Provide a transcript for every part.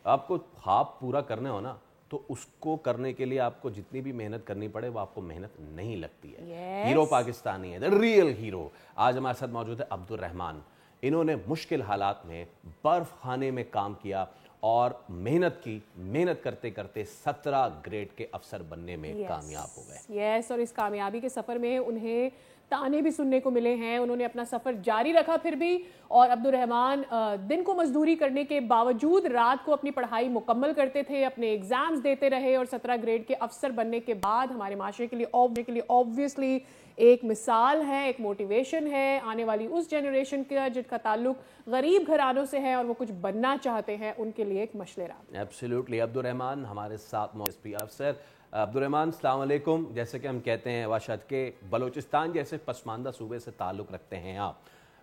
आपको ख्वाब पूरा करने हो ना, तो उसको करने के लिए आपको जितनी भी मेहनत करनी पड़े वो आपको मेहनत नहीं लगती है। हीरो पाकिस्तानी है, द रियल हीरो। आज हमारे साथ मौजूद है अब्दुल रहमान। इन्होंने मुश्किल हालात में बर्फ खाने में काम किया और मेहनत करते करते 17 ग्रेड के अफसर बनने में कामयाब हो गए। और इस कामयाबी के सफर में उन्हें ताने भी सुनने को मिले हैं। उन्होंने अपना सफर जारी रखा फिर भी, और अब्दुल रहमान दिन को मजदूरी करने के बावजूद रात को अपनी पढ़ाई मुकम्मल करते थे, अपने एग्जाम्स देते रहे, और 17 ग्रेड के अफसर बनने के बाद हमारे माशरे के लिए ऑब्वियसली एक मिसाल है, एक मोटिवेशन है आने वाली उस जनरेशन का जिनका ताल्लुक गरीब घरानों से है और वो कुछ बनना चाहते हैं, उनके लिए एक मशले राह। एब्सोल्युटली। अब्दुल रहमान हमारे साथ एसपी अफसर। अब्दुल रहमान, अस्सलाम वालेकुम। जैसे कि हम कहते हैं वाशद के बलूचिस्तान जैसे पसमानदा सूबे से ताल्लुक़ रखते हैं आप,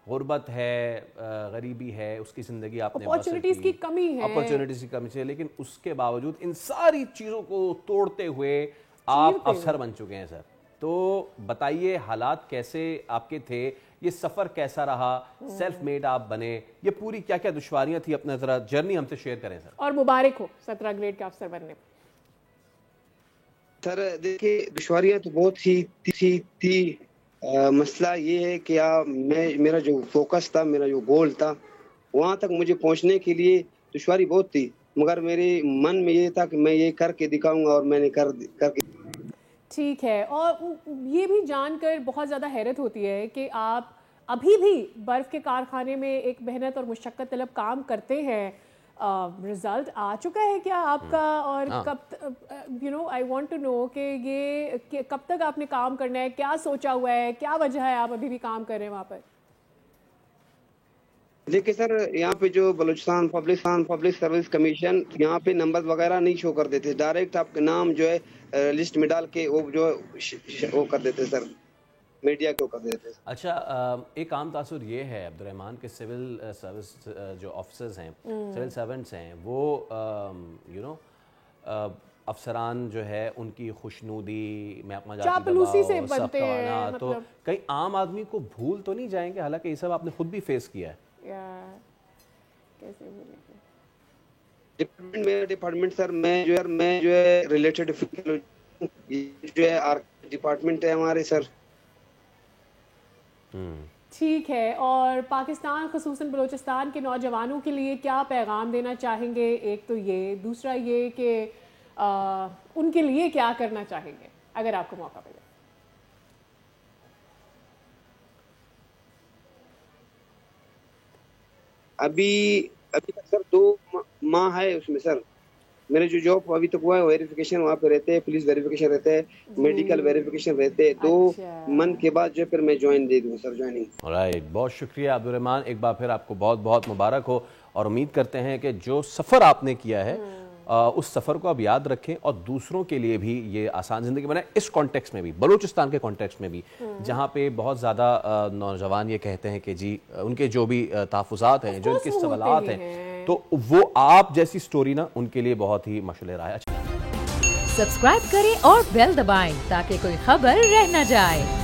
गुर्बत है, गरीबी है, उसकी ज़िंदगी आपने, अपॉर्चुनिटीज़ की कमी है, अपॉर्चुनिटीज़ की कमी है, लेकिन उसके बावजूद इन सारी चीज़ों को तोड़ते हुए आप अफसर बन चुके हैं सर। तो बताइए हालात कैसे आपके थे, ये सफ़र कैसा रहा, सेल्फ मेड आप बने, ये पूरी क्या क्या दुश्वारियाँ थी, अपना ज़रा जर्नी हमसे शेयर करें सर। और मुबारक हो 17 ग्रेड का अफसर बनने पर। सर देखिए, दुश्वारियाँ तो बहुत थी। मसला ये है कि मेरा जो फोकस था, मेरा जो गोल था, वहाँ तक मुझे पहुँचने के लिए दुश्वारी बहुत थी, मगर मेरे मन में ये था कि मैं ये करके दिखाऊंगा, और मैंने करके। ठीक है। और ये भी जानकर बहुत ज़्यादा हैरत होती है कि आप अभी भी बर्फ़ के कारखाने में एक मेहनत और मुशक्क़त तलब काम करते हैं। रिजल्ट आ चुका है क्या आपका? और कब आई वांट टू नो कि ये कब तक आपने काम करना है, क्या सोचा हुआ है, क्या वजह है आप अभी भी काम कर रहे हैं वहाँ पर? देखिए सर, यहाँ पे जो बलूचिस्तान पब्लिक सर्विस कमीशन, यहाँ पे नंबर वगैरह नहीं शो कर देते, डायरेक्ट आपके नाम जो है लिस्ट में डाल के वो कर देते सर, मीडिया को कर देते। अच्छा, एक आम तासुर ये है अब्दुल रहमान के सिविल सर्विस जो ऑफिसर्स हैं, सिविल सर्वेंट्स हैं, वो अफसरान जो है उनकी खुशनुदी में अपना चापलूसी से बनते हैं, तो कई आम आदमी को भूल तो नहीं जाएंगे, हालांकि ये सब आपने खुद भी फेस किया है। कैसे डिपार्टमेंट सर, मैं जो है रिलेटेड जो है डिपार्टमेंट है हमारे सर। ठीक है। और पाकिस्तान ख़ुसूसन बलूचिस्तान के नौजवानों के लिए क्या पैगाम देना चाहेंगे? एक तो ये, दूसरा ये कि उनके लिए क्या करना चाहेंगे अगर आपको मौका मिले? अभी तक सर 2 माह है उसमें सर। मेरे जो जॉब अभी तक हुआ है, वेरिफिकेशन वहाँ पे रहते हैं, पुलिस वेरिफिकेशन रहते हैं, मेडिकल वेरिफिकेशन रहते हैं। 2 मंथ के बाद जो फिर मैं ज्वाइन दे दूँ सर, ज्वाइनिंग। राइट, बहुत शुक्रिया अब्दुल रहमान, एक बार फिर आपको बहुत बहुत मुबारक हो, और उम्मीद करते हैं कि जो सफ़र आपने किया है उस सफ़र को आप याद रखें और दूसरों के लिए भी ये आसान ज़िंदगी बनाए, इस कॉन्टेक्स्ट में भी, बलूचिस्तान के कॉन्टेक्स्ट में भी, जहाँ पे बहुत ज़्यादा नौजवान ये कहते हैं कि जी उनके जो भी तहफ़्फ़ुज़ात हैं, जो उनके सवालात हैं, तो वो आप जैसी स्टोरी ना उनके लिए बहुत ही मशहूर है। सब्सक्राइब करें और बेल दबाएं ताकि कोई खबर रह न जाए।